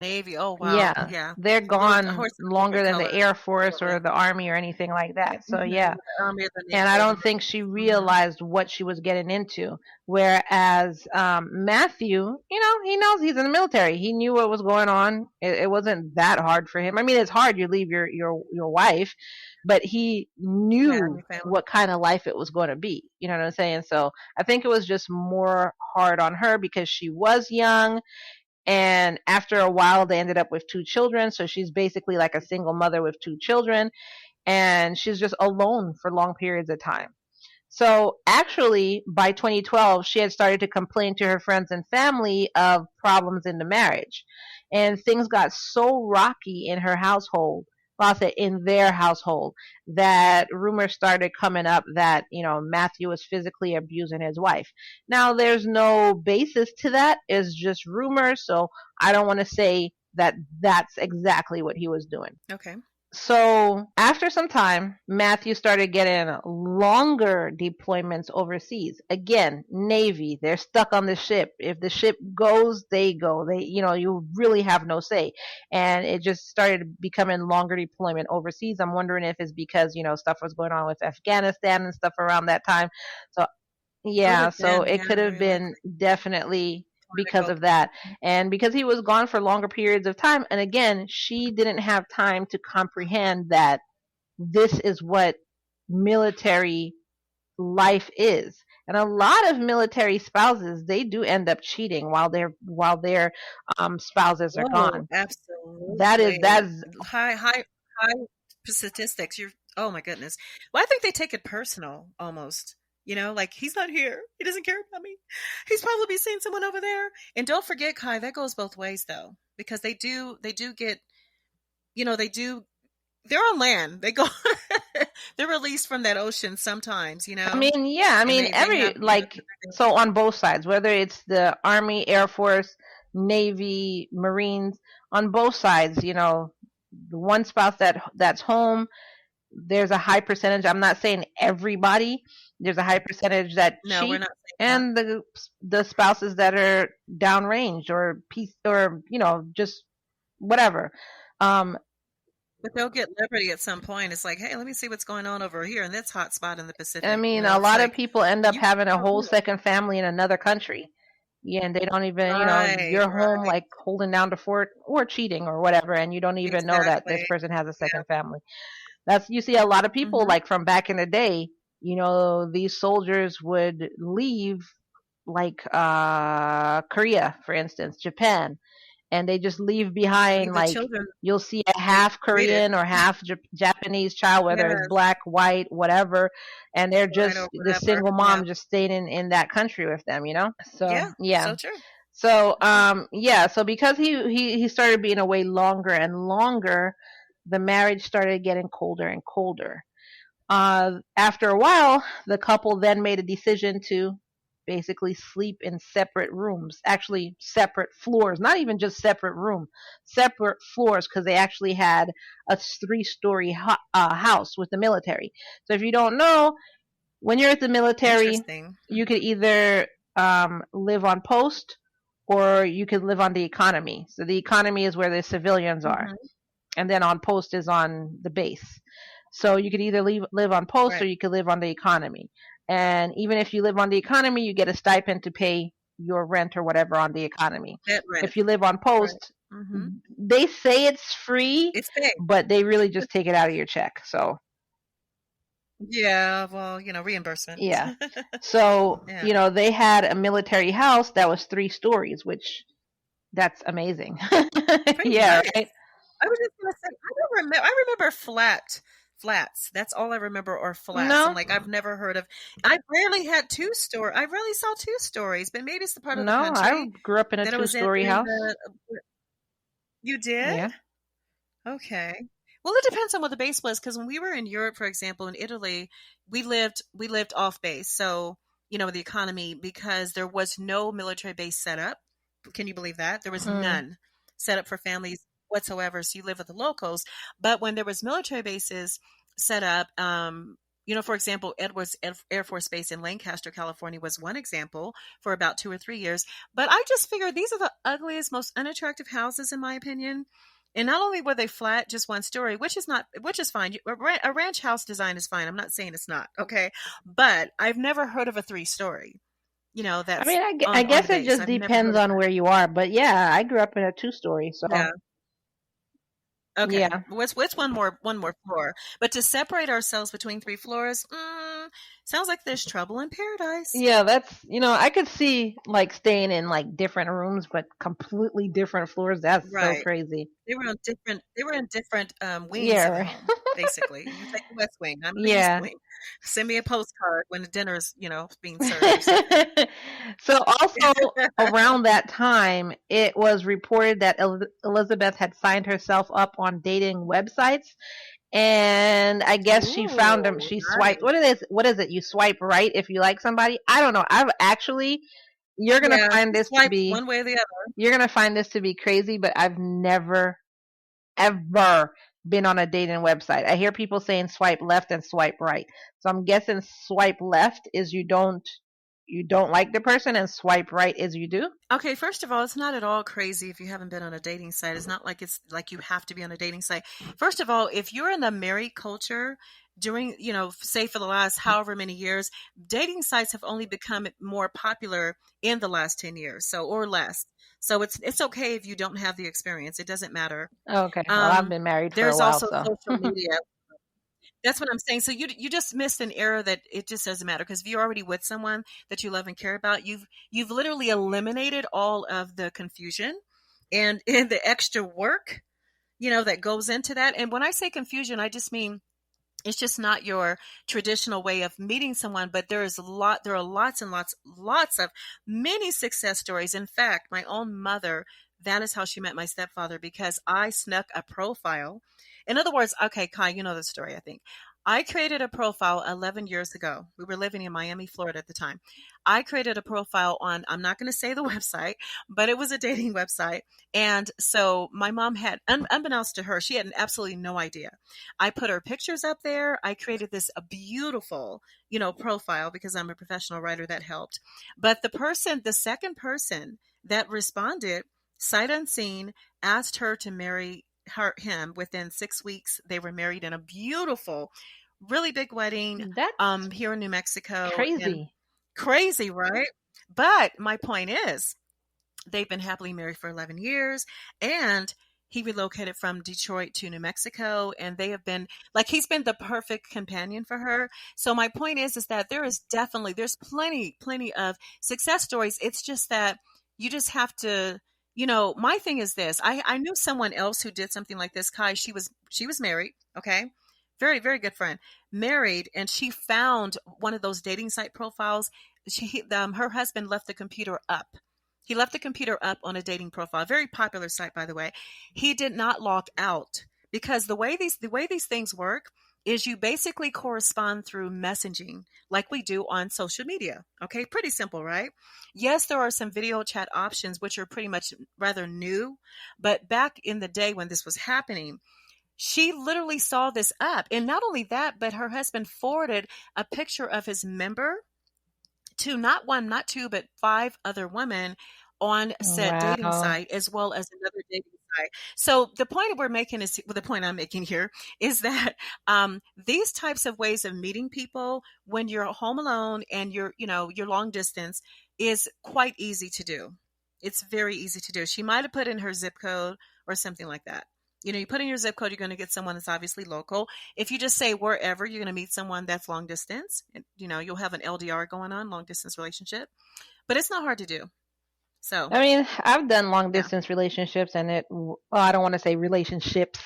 Navy. Oh, wow. Yeah, Yeah. they're A gone horse of a longer different than the color. Air Force or Absolutely. the Army or anything like that. So yeah, The Army or the and Navy I or the don't think she Marines. realized what she was getting into. Whereas Matthew, he knows he's in the military. He knew what was going on. It wasn't that hard for him. I mean, it's hard. You leave your wife, but he Yeah, knew new family. what kind of life it was going to be. You know what I'm saying? So I think it was just more hard on her because she was young. And after a while, they ended up with two children. So she's basically like a single mother with two children. And she's just alone for long periods of time. So actually, by 2012, she had started to complain to her friends and family of problems in the marriage. And things got so rocky in her household, well, I'll say in their household, that rumors started coming up that, Matthew was physically abusing his wife. Now, there's no basis to that. It's just rumors. So I don't want to say that that's exactly what he was doing. Okay. So after some time, Matthew started getting longer deployments overseas. Again, Navy, they're stuck on the ship. If the ship goes, they go. You really have no say. And it just started becoming longer deployment overseas. I'm wondering if it's because, stuff was going on with Afghanistan and stuff around that time. So Could yeah, have so been. it Yeah, could have very been likely. definitely because Political. of that. And because he was gone for longer periods of time, and again, she didn't have time to comprehend that this is what military life is. And a lot of military spouses, they do end up cheating while their spouses are Oh, gone. That is absolutely. that's High statistics. Oh my goodness. Well, I think they take it personal almost. Like he's not here. He doesn't care about me. He's probably seeing someone over there. And don't forget, Kai, that goes both ways though, because they do get, they do, they're on land. They go, they're released from that ocean sometimes, I mean, yeah, I and mean, they have, so on both sides, whether it's the Army, Air Force, Navy, Marines, on both sides, the one spouse that's home, there's a high percentage. I'm not saying everybody. There's a high percentage that no, we're cheat, not saying that. and the spouses that are downrange or peace or just whatever. Um, But they'll get liberty at some point. It's like, hey, let me see what's going on over here in this hot spot in the I Pacific. mean, a It's lot of like people end up you having a don't whole do it. second family in another country. Yeah, and they don't even, Right, you're home right. like holding down the fort or cheating or whatever, and you don't even know that this Exactly. person has a Yeah. second family. You see a lot of people Hmm. like from back in the day, these soldiers would leave like Korea, for instance, Japan, and they just leave behind Leave the like children you'll see a half treated. Korean or half Japanese child, whether it's Yes, black, white, whatever, and they're right just or the whatever. single Yeah. mom just staying in that country with them. So Yeah. yeah. So true. So So true. yeah, so because he started being away longer and longer, the marriage started getting colder and colder. After a while, the couple then made a decision to basically sleep in separate rooms, actually separate floors, not even just separate room, separate floors, because they actually had a three-story house with the military. So if you don't know, when you're at the military, Interesting. you could either live on post or you could live on the economy. So the economy is where the civilians are, Hmm. and then on post is on the base. So you could either live on post or Right. you could live on the economy. And even if you live on the economy, you get a stipend to pay your rent or whatever on the economy. That If rent. you live on Right. post, Hmm. they say it's free, It's paid. but they really just take it out of your check. So Yeah. Well, reimbursement. yeah. So, Yeah. they had a military house that was 3 stories, which that's amazing. Pretty Yeah, nice. right? I was just gonna say, I don't remember. I remember flats. That's all I remember, or flats. And No, like, I've never heard of. I rarely had two story. I rarely saw two stories, but maybe it's the part of the no, I country grew up in a that I was in two-story during house. the. You did? Yeah. Okay. Well, it depends on what the base was, because when we were in Europe, for example, in Italy, we lived off base. So, the economy, because there was no military base set up. Can you believe that? There was Mm. none set up for families whatsoever. So you live with the locals. But when there was military bases set up, For example, Edwards Air Force Base in Lancaster, California was one example for about 2 or 3 years. But I just figured these are the ugliest, most unattractive houses, in my opinion. And not only were they flat, just one story, which is fine. A ranch house design is fine. I'm not saying it's not, okay? But I've never heard of a 3-story, I that's mean, I on the guess it base. just I've never heard depends of on where you are. But yeah, I grew up in a 2-story, so that. Okay. yeah. What's one more floor? But to separate ourselves between 3 floors, sounds like there's trouble in paradise. Yeah, that's, I could see like staying in like different rooms, but completely different floors. That's so Right. crazy. They were in different wings Yeah, of the right. home, basically. You take the west wing, I'm in the east Yeah. wing. Send me a postcard when the dinner's, being served or something. So also around that time, it was reported that Elizabeth had signed herself up on dating websites, and I guess she found them. Ooh, She swiped. nice. What is it? You swipe right if you like somebody. I don't know. I've actually. You're gonna Yeah, find you this to swipe be. one way or the other. You're gonna find this to be crazy, but I've never ever been on a dating website. I hear people saying swipe left and swipe right. So I'm guessing swipe left is you don't like the person, and swipe right is you do. Okay, first of all, it's not at all crazy if you haven't been on a dating site. It's like you have to be on a dating site. First of all, if you're in the married culture during, say for the last however many years, dating sites have only become more popular in the last 10 years, so or less. So it's okay if you don't have the experience. It doesn't matter. Okay. Well, I've Um, been married for a there's while, also so social media. That's what I'm saying. So you just missed an era that it just doesn't matter because if you're already with someone that you love and care about, you've literally eliminated all of the confusion and the extra work, that goes into that. And when I say confusion, I just mean it's just not your traditional way of meeting someone, but there are lots and lots of many success stories. In fact, my own mother, that is how she met my stepfather because I snuck a profile. In other words, okay, Kai, you know the story, I think. I created a profile 11 years ago. We were living in Miami, Florida at the time. I created a profile on, I'm not going to say the website, but it was a dating website. And so my mom had, unbeknownst to her, she had absolutely no idea. I put her pictures up there. I created this a beautiful, profile because I'm a professional writer that helped. But the second person that responded, sight unseen, asked her to marry him within 6 weeks. They were married in a beautiful, really big wedding that's here in New Mexico. And crazy. crazy, right? But my point is, they've been happily married for 11 years and he relocated from Detroit to New Mexico and they have been like he's been the perfect companion for her. So my point is that there's plenty of success stories. It's just that you just have to, my thing is this. I knew someone else who did something like this. Kai, she was married, okay? Very, very good friend. Married, and she found one of those dating site profiles. Her husband left the computer up. He left the computer up on a dating profile, very popular site, by the way. He did not log out because the way these things work is you basically correspond through messaging like we do on social media. Okay, pretty simple, right? Yes, there are some video chat options which are pretty much rather new, but back in the day when this was happening, she literally saw this up. And not only that, but her husband forwarded a picture of his member to not one, not two, but five other women on said dating Wow. site as well as another dating site. So the point we're making is well, the point I'm making here is that these types of ways of meeting people when you're home alone and you're long distance is quite easy to do. It's very easy to do. She might have put in her zip code or something like that. You put in your zip code, you're going to get someone that's obviously local. If you just say wherever, you're going to meet someone that's long distance. And, you'll have an LDR going on, long distance relationship. But it's not hard to do. So, I mean, I've done long yeah. distance relationships, and well, I don't want to say relationship,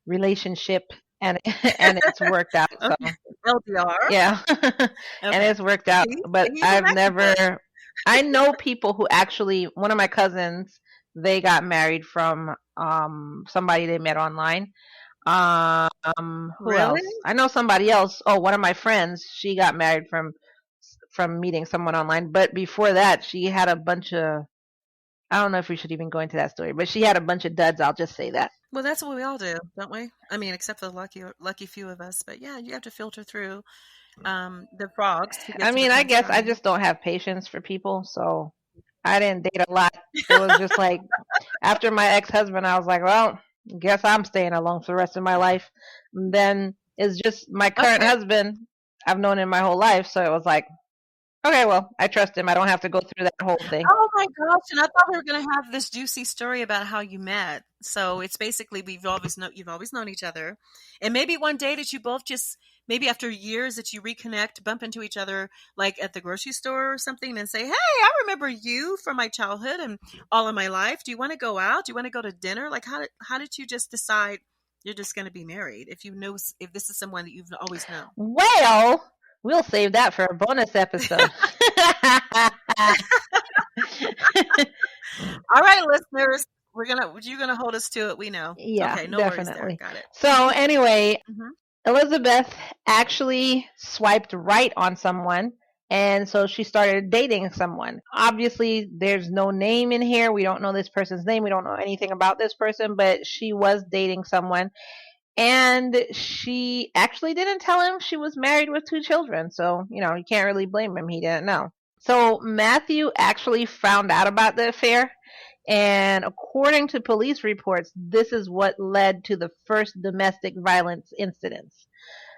and and it's worked out. So Okay. LDR. yeah, and Okay. it's worked out. See, But and he's in I've Mexico. never. I know people who actually. One of my cousins, they got married from somebody they met online. Who Really? else? I know somebody else. Oh, one of my friends, she got married from meeting someone online. But before that, she had a bunch of. I don't know if we should even go into that story, but she had a bunch of duds. I'll just say that. Well, that's what we all do, don't we? I mean, except for the lucky few of us. But yeah, you have to filter through. the frogs to get I to the mean, I guess I punchline. just don't have patience for people, so I didn't date a lot. It was just like after my ex-husband, I was like, well, guess I'm staying alone for the rest of my life. And then it's just my current Okay. husband. I've known him my whole life, so it was like, okay, well, I trust him. I don't have to go through that whole thing. Oh my gosh, and I thought we were gonna have this juicy story about how you met. So it's basically you've always known each other. And maybe one day that you both just maybe after years that you reconnect, bump into each other like at the grocery store or something and say, "Hey, I remember you from my childhood and all of my life. Do you want to go out? Do you want to go to dinner?" Like how did you just decide you're just going to be married if you know if this is someone that you've always known? Well, we'll save that for a bonus episode. All right, listeners, you're gonna hold us to it. We know. Yeah, Okay, no worries there. definitely. Got it. So anyway, Hmm. Elizabeth actually swiped right on someone, and so she started dating someone. Obviously, there's no name in here. We don't know this person's name. We don't know anything about this person, but she was dating someone, and she actually didn't tell him she was married with 2 children. So, you can't really blame him. He didn't know. So Matthew actually found out about the affair, and according to police reports, this is what led to the first domestic violence incidents.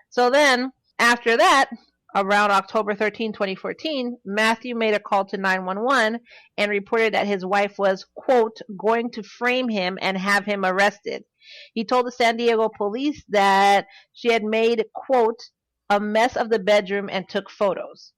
So then, after that, around October 13, 2014, Matthew made a call to 911 and reported that his wife was, quote, going to frame him and have him arrested. He told the San Diego police that she had made, quote, a mess of the bedroom and took photos.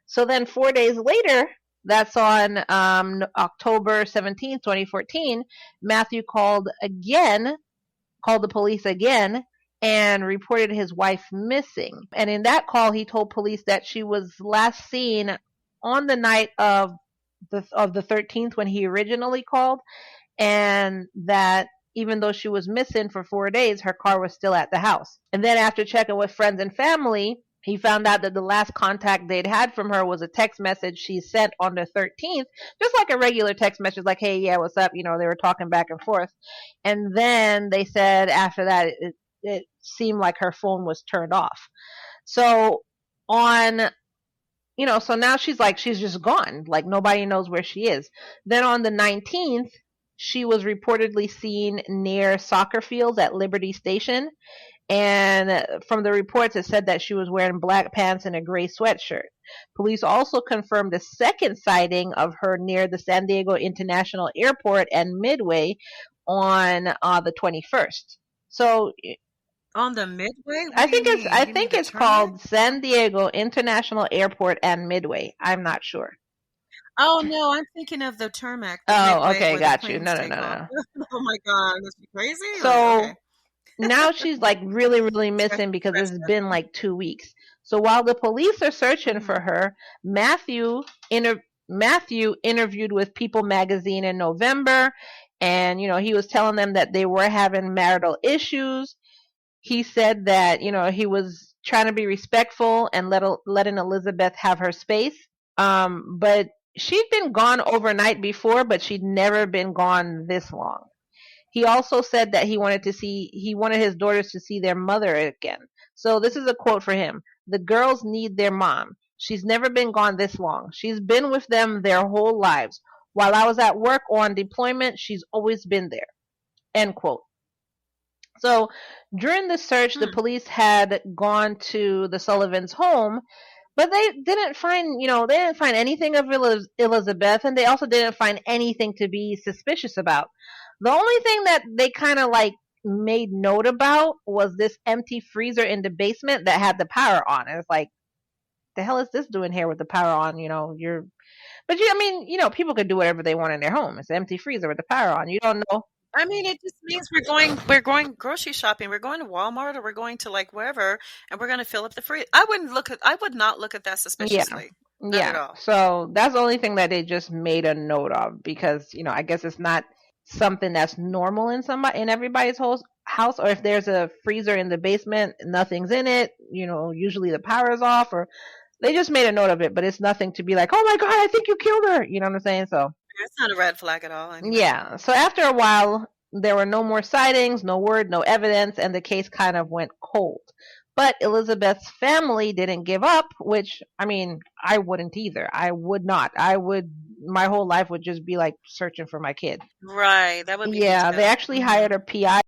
So then 4 days later, that's on October 17th, 2014, Matthew called the police again and reported his wife missing. And in that call, he told police that she was last seen on the night of the 13th when he originally called, and that even though she was missing for 4 days, her car was still at the house. And then after checking with friends and family, he found out that the last contact they'd had from her was a text message she sent on the 13th, just like a regular text message, like, hey, yeah, what's up? They were talking back and forth. And then they said after that, it seemed like her phone was turned off. So so now she's just gone. Like nobody knows where she is. Then on the 19th, she was reportedly seen near soccer fields at Liberty Station. And from the reports, it said that she was wearing black pants and a gray sweatshirt. Police also confirmed a second sighting of her near the San Diego International Airport and Midway on the 21st. So On the Midway? What I do you think it's mean? I You mean think the it's tarmac? called San Diego International Airport and Midway. I'm not sure. Oh no, I'm thinking of the tarmac, the Oh, Midway okay, where the got you. planes No, no, take no, no, off. no. Oh my God, is she crazy? Or So okay, now she's like really, really scratch missing because it's scratch been like 2 weeks. So while the police are that. searching Hmm. for her, Matthew interviewed with People magazine in November, and he was telling them that they were having marital issues. He said that he was trying to be respectful and letting Elizabeth have her space. But she'd been gone overnight before, but she'd never been gone this long. He also said that he wanted his daughters to see their mother again. So this is a quote for him. The girls need their mom. She's never been gone this long. She's been with them their whole lives. While I was at work or on deployment, she's always been there. End quote. So during the search, the Hmm. police had gone to the Sullivan's home, but they didn't find anything of Elizabeth, and they also didn't find anything to be suspicious about. The only thing that they kind of like made note about was this empty freezer in the basement that had the power on. And it's like, the hell is this doing here with the power on? I mean, people could do whatever they want in their home. It's an empty freezer with the power on. You don't know. I mean, it just means we're going grocery shopping. We're going to Walmart or we're going to like wherever, and we're going to fill up the fridge. I would not look at that Yeah. suspiciously, not at Yeah. all. So that's the only thing that they just made a note of because, I guess it's not something that's normal in everybody's house, or if there's a freezer in the basement, nothing's in it, usually the power is off, or they just made a note of it, but it's nothing to be like, "Oh my God, I think you killed her." You know what I'm saying? So, It's not a red flag at all, anyway. yeah. So after a while, there were no more sightings, no word, no evidence, and the case kind of went cold. But Elizabeth's family didn't give up, which, I mean, I wouldn't either. I would not. I would, my whole life would just be like searching for my kid. Right. That would be me Yeah, they too. actually Hmm. hired a PI